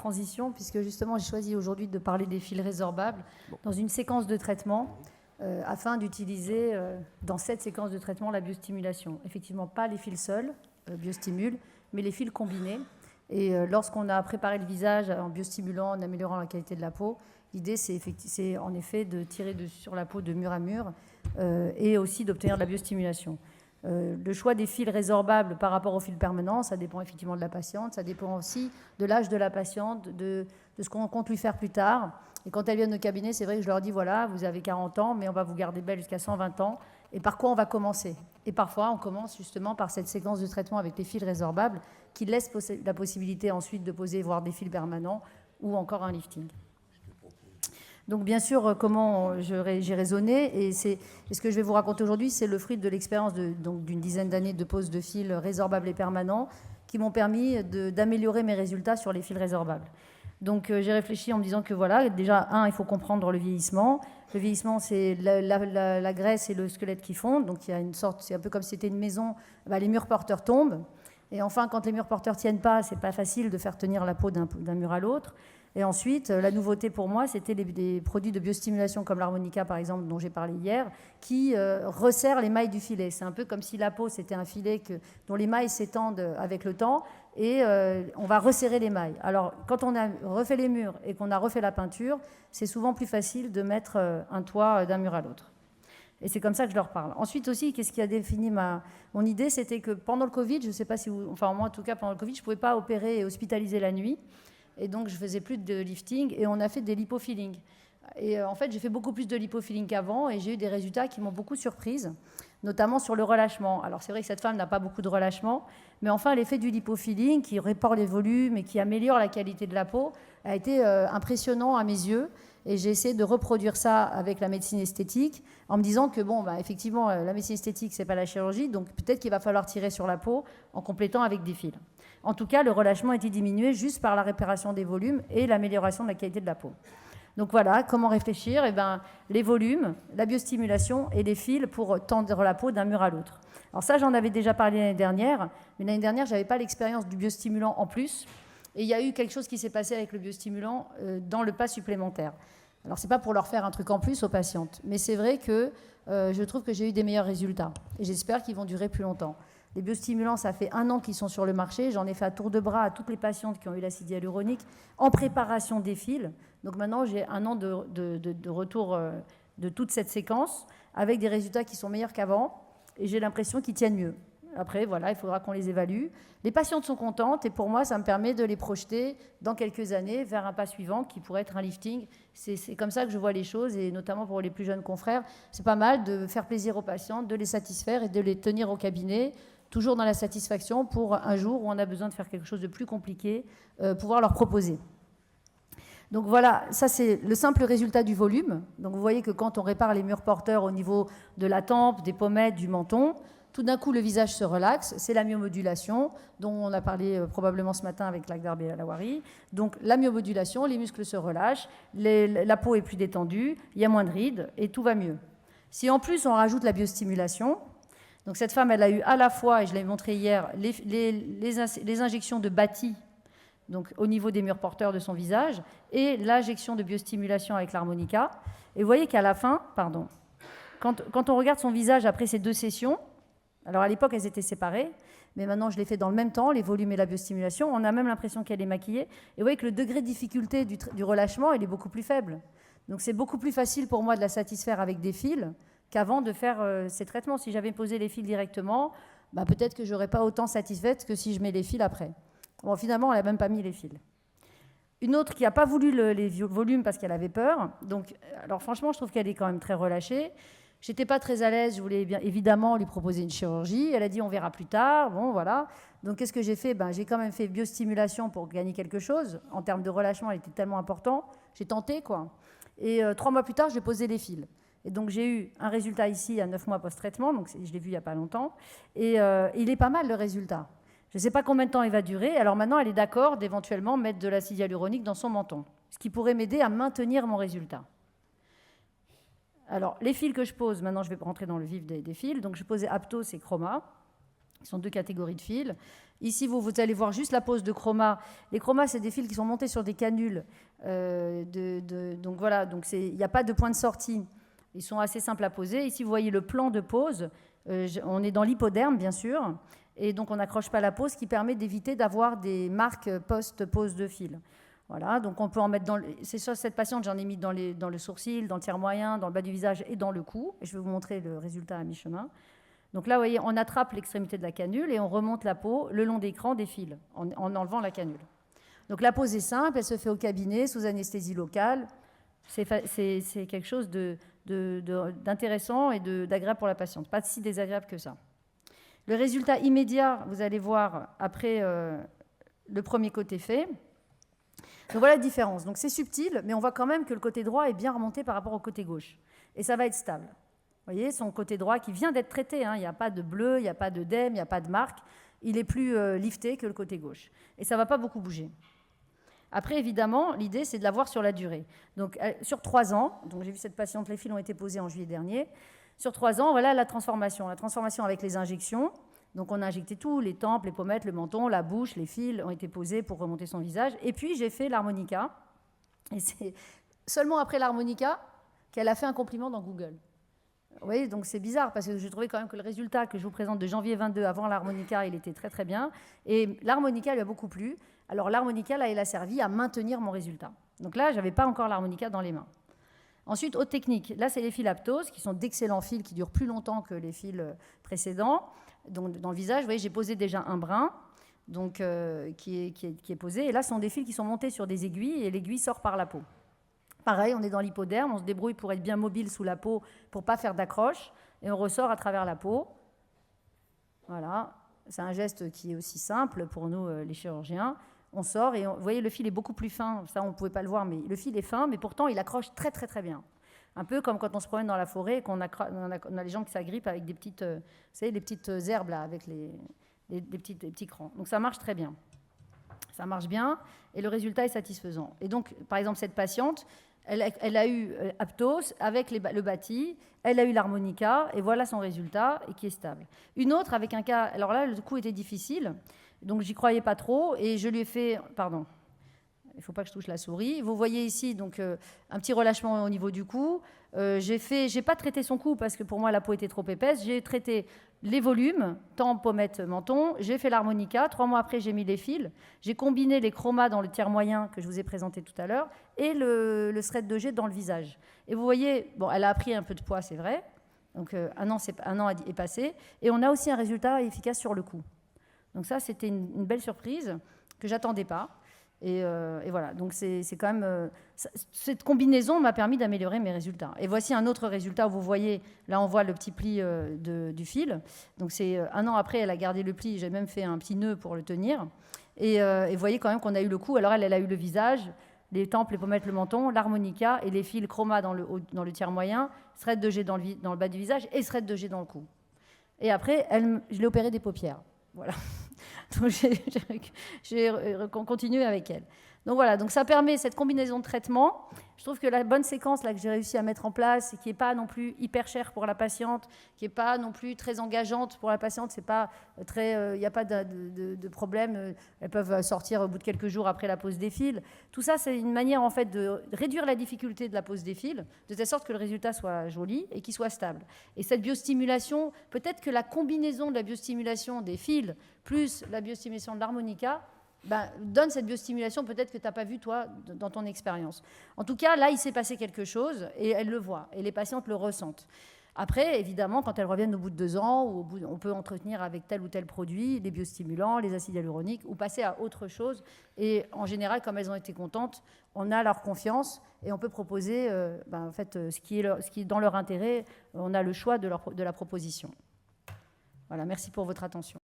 transition, puisque justement j'ai choisi aujourd'hui de parler des fils résorbables dans une séquence de traitement afin d'utiliser dans cette séquence de traitement la biostimulation. Effectivement, pas les fils seuls, biostimule, mais les fils combinés. Et lorsqu'on a préparé le visage en biostimulant, en améliorant la qualité de la peau, l'idée c'est en effet de tirer sur la peau de mur à mur et aussi d'obtenir de la biostimulation. Le choix des fils résorbables par rapport aux fils permanents, ça dépend effectivement de la patiente, ça dépend aussi de l'âge de la patiente, de ce qu'on compte lui faire plus tard. Et quand elles viennent au cabinet, c'est vrai que je leur dis, voilà, vous avez 40 ans, mais on va vous garder belle jusqu'à 120 ans. Et par quoi on va commencer? Et parfois, on commence justement par cette séquence de traitement avec les fils résorbables qui laisse la possibilité ensuite de poser, voire des fils permanents ou encore un lifting. Donc bien sûr, comment j'ai raisonné, et ce que je vais vous raconter aujourd'hui, c'est le fruit de l'expérience d'une dizaine d'années de pose de fils résorbables et permanents qui m'ont permis d'améliorer mes résultats sur les fils résorbables. Donc j'ai réfléchi en me disant que voilà, déjà, il faut comprendre le vieillissement. Le vieillissement, c'est la graisse et le squelette qui fondent, donc il y a une sorte, c'est un peu comme si c'était une maison, les murs porteurs tombent. Et enfin, quand les murs porteurs ne tiennent pas, c'est pas facile de faire tenir la peau d'un mur à l'autre. Et ensuite, la nouveauté pour moi, c'était des produits de biostimulation comme l'harmonica, par exemple, dont j'ai parlé hier, qui resserrent les mailles du filet. C'est un peu comme si la peau, c'était un filet dont les mailles s'étendent avec le temps, et on va resserrer les mailles. Alors, quand on a refait les murs et qu'on a refait la peinture, c'est souvent plus facile de mettre un toit d'un mur à l'autre. Et c'est comme ça que je leur parle. Ensuite aussi, qu'est-ce qui a défini mon idée, c'était que pendant le Covid, je ne sais pas si vous... Enfin, moi, en tout cas, pendant le Covid, je ne pouvais pas opérer et hospitaliser la nuit. Et donc, je ne faisais plus de lifting et on a fait des lipofillings. Et en fait, j'ai fait beaucoup plus de lipofilling qu'avant et j'ai eu des résultats qui m'ont beaucoup surprise, notamment sur le relâchement. Alors, c'est vrai que cette femme n'a pas beaucoup de relâchement, mais enfin, l'effet du lipofilling qui répare les volumes et qui améliore la qualité de la peau a été impressionnant à mes yeux. Et j'ai essayé de reproduire ça avec la médecine esthétique en me disant que, effectivement, la médecine esthétique, ce n'est pas la chirurgie, donc peut-être qu'il va falloir tirer sur la peau en complétant avec des fils. En tout cas, le relâchement a été diminué juste par la réparation des volumes et l'amélioration de la qualité de la peau. Donc voilà, comment réfléchir? Les volumes, la biostimulation et les fils pour tendre la peau d'un mur à l'autre. Alors ça, j'en avais déjà parlé l'année dernière, mais l'année dernière, je n'avais pas l'expérience du biostimulant en plus. Et il y a eu quelque chose qui s'est passé avec le biostimulant dans le pas supplémentaire. Alors, ce n'est pas pour leur faire un truc en plus aux patientes, mais c'est vrai que je trouve que j'ai eu des meilleurs résultats. Et j'espère qu'ils vont durer plus longtemps. Les biostimulants, ça fait 1 an qu'ils sont sur le marché. J'en ai fait à tour de bras à toutes les patientes qui ont eu l'acide hyaluronique en préparation des fils. Donc maintenant, j'ai 1 an de retour de toute cette séquence avec des résultats qui sont meilleurs qu'avant. Et j'ai l'impression qu'ils tiennent mieux. Après, voilà, il faudra qu'on les évalue. Les patientes sont contentes et pour moi, ça me permet de les projeter dans quelques années vers un pas suivant qui pourrait être un lifting. C'est comme ça que je vois les choses et notamment pour les plus jeunes confrères, c'est pas mal de faire plaisir aux patientes, de les satisfaire et de les tenir au cabinet, toujours dans la satisfaction pour un jour où on a besoin de faire quelque chose de plus compliqué, pouvoir leur proposer. Donc voilà, ça c'est le simple résultat du volume. Donc vous voyez que quand on répare les murs porteurs au niveau de la tempe, des pommettes, du menton, tout d'un coup, le visage se relaxe. C'est la myomodulation, dont on a parlé probablement ce matin avec Lakdar Belawari. Donc, la myomodulation, les muscles se relâchent, la peau est plus détendue, il y a moins de rides et tout va mieux. Si en plus, on rajoute la biostimulation, donc cette femme, elle a eu à la fois, et je l'ai montré hier, les injections de Bati, donc au niveau des murs porteurs de son visage, et l'injection de biostimulation avec l'harmonica. Et vous voyez qu'à la fin, quand on regarde son visage après ces 2 sessions, alors à l'époque, elles étaient séparées, mais maintenant je les fais dans le même temps, les volumes et la biostimulation. On a même l'impression qu'elle est maquillée. Et vous voyez que le degré de difficulté du relâchement, il est beaucoup plus faible. Donc c'est beaucoup plus facile pour moi de la satisfaire avec des fils qu'avant de faire ces traitements. Si j'avais posé les fils directement, peut-être que je n'aurais pas autant satisfaite que si je mets les fils après. Bon, finalement, elle n'a même pas mis les fils. Une autre qui n'a pas voulu les volumes parce qu'elle avait peur. Donc, alors franchement, je trouve qu'elle est quand même très relâchée. J'étais pas très à l'aise, je voulais bien évidemment lui proposer une chirurgie. Elle a dit on verra plus tard. Bon, voilà. Donc qu'est-ce que j'ai fait? J'ai quand même fait biostimulation pour gagner quelque chose. En termes de relâchement, elle était tellement important. J'ai tenté, quoi. Et 3 mois plus tard, j'ai posé les fils. Et donc j'ai eu un résultat ici à 9 mois post-traitement. Donc je l'ai vu il n'y a pas longtemps. Et il est pas mal le résultat. Je ne sais pas combien de temps il va durer. Alors maintenant, elle est d'accord d'éventuellement mettre de l'acide hyaluronique dans son menton. Ce qui pourrait m'aider à maintenir mon résultat. Alors, les fils que je pose, maintenant je vais rentrer dans le vif des fils. Donc, je posais Aptos et Chroma. qui sont 2 catégories de fils. Ici, vous allez voir juste la pose de chroma. Les chromas, c'est des fils qui sont montés sur des canules. Donc voilà, il n'y a pas de point de sortie. Ils sont assez simples à poser. Ici, vous voyez le plan de pose. On est dans l'hypoderme, bien sûr. Et donc, on n'accroche pas la pose, ce qui permet d'éviter d'avoir des marques post-pose de fil. Voilà, donc on peut en mettre dans... C'est ça, cette patiente, j'en ai mis dans le sourcil, dans le tiers moyen, dans le bas du visage et dans le cou. Et je vais vous montrer le résultat à mi-chemin. Donc là, vous voyez, on attrape l'extrémité de la canule et on remonte la peau le long d'écran des fils en enlevant la canule. Donc la pose est simple, elle se fait au cabinet sous anesthésie locale. C'est quelque chose d'intéressant et d'agréable pour la patiente. Pas si désagréable que ça. Le résultat immédiat, vous allez voir après le premier côté fait. Donc voilà la différence. Donc c'est subtil, mais on voit quand même que le côté droit est bien remonté par rapport au côté gauche. Et ça va être stable. Vous voyez, son côté droit qui vient d'être traité, hein, il n'y a pas de bleu, il n'y a pas d'œdème, il n'y a pas de marque, il est plus lifté que le côté gauche. Et ça ne va pas beaucoup bouger. Après, évidemment, l'idée, c'est de la voir sur la durée. Donc, sur 3 ans, donc j'ai vu cette patiente, les fils ont été posés en juillet dernier. Sur 3 ans, voilà la transformation. La transformation avec les injections. Donc, on a injecté tout, les tempes, les pommettes, le menton, la bouche, les fils ont été posés pour remonter son visage. Et puis, j'ai fait l'harmonica. Et c'est seulement après l'harmonica qu'elle a fait un compliment dans Google. Vous voyez, donc c'est bizarre parce que j'ai trouvé quand même que le résultat que je vous présente de janvier 22 avant l'harmonica, il était très très bien. Et l'harmonica lui a beaucoup plu. Alors l'harmonica, là, il a servi à maintenir mon résultat. Donc là, je n'avais pas encore l'harmonica dans les mains. Ensuite, autre technique. Là, c'est les fils Aptos, qui sont d'excellents fils, qui durent plus longtemps que les fils précédents. Donc dans le visage, vous voyez, j'ai posé déjà un brin donc, qui est posé. Et là, ce sont des fils qui sont montés sur des aiguilles et l'aiguille sort par la peau. Pareil, on est dans l'hypoderme, on se débrouille pour être bien mobile sous la peau pour ne pas faire d'accroche, et on ressort à travers la peau. Voilà, c'est un geste qui est aussi simple pour nous, les chirurgiens. On sort et vous voyez, le fil est beaucoup plus fin, ça on ne pouvait pas le voir, mais le fil est fin, mais pourtant il accroche très très très bien. Un peu comme quand on se promène dans la forêt et qu'on a les jambes qui s'agrippent avec des petites, vous savez, les petites herbes là, avec les petits crans. Donc ça marche très bien. Ça marche bien et le résultat est satisfaisant. Et donc, par exemple, cette patiente, elle a eu Aptos avec le bâti, elle a eu l'harmonica, et voilà son résultat, et qui est stable. Une autre avec un cas, alors là, le coup était difficile, donc j'y croyais pas trop, et je lui ai fait, pardon, il ne faut pas que je touche la souris. Vous voyez ici donc, un petit relâchement au niveau du cou. J'ai pas traité son cou parce que pour moi la peau était trop épaisse. J'ai traité les volumes, tempes, pommettes, menton. J'ai fait l'harmonica. 3 mois après, j'ai mis les fils. J'ai combiné les chromas dans le tiers moyen que je vous ai présenté tout à l'heure et le thread 2G dans le visage. Et vous voyez, bon, elle a pris un peu de poids, c'est vrai. Donc un an est passé. Et on a aussi un résultat efficace sur le cou. Donc ça, c'était une belle surprise que j'attendais pas. Et voilà, donc c'est quand même... cette combinaison m'a permis d'améliorer mes résultats. Et voici un autre résultat où vous voyez, là on voit le petit pli du fil. Donc c'est 1 an après, elle a gardé le pli, j'ai même fait un petit nœud pour le tenir. Et vous voyez quand même qu'on a eu le cou. Alors elle a eu le visage, les tempes, les pommettes, le menton, l'harmonica et les fils chroma dans le tiers moyen, thread 2G dans le bas du visage et thread 2G dans le cou. Et après, je l'ai opéré des paupières. Voilà. Donc j'ai continué avec elle. Donc voilà, donc ça permet cette combinaison de traitements. Je trouve que la bonne séquence là, que j'ai réussi à mettre en place, et qui n'est pas non plus hyper chère pour la patiente, qui n'est pas non plus très engageante pour la patiente, c'est pas très, il n'y a pas de problème. Elles peuvent sortir au bout de quelques jours après la pose des fils. Tout ça, c'est une manière en fait de réduire la difficulté de la pose des fils, de telle sorte que le résultat soit joli et qu'il soit stable. Et cette biostimulation, peut-être que la combinaison de la biostimulation des fils plus la biostimulation de l'harmonica donne cette biostimulation peut-être que tu n'as pas vu, toi, dans ton expérience. En tout cas, là, il s'est passé quelque chose et elles le voient, et les patientes le ressentent. Après, évidemment, quand elles reviennent au bout de 2 ans, on peut entretenir avec tel ou tel produit, les biostimulants, les acides hyaluroniques, ou passer à autre chose. Et en général, comme elles ont été contentes, on a leur confiance et on peut proposer en fait, ce qui est dans leur intérêt. On a le choix de la proposition. Voilà, merci pour votre attention.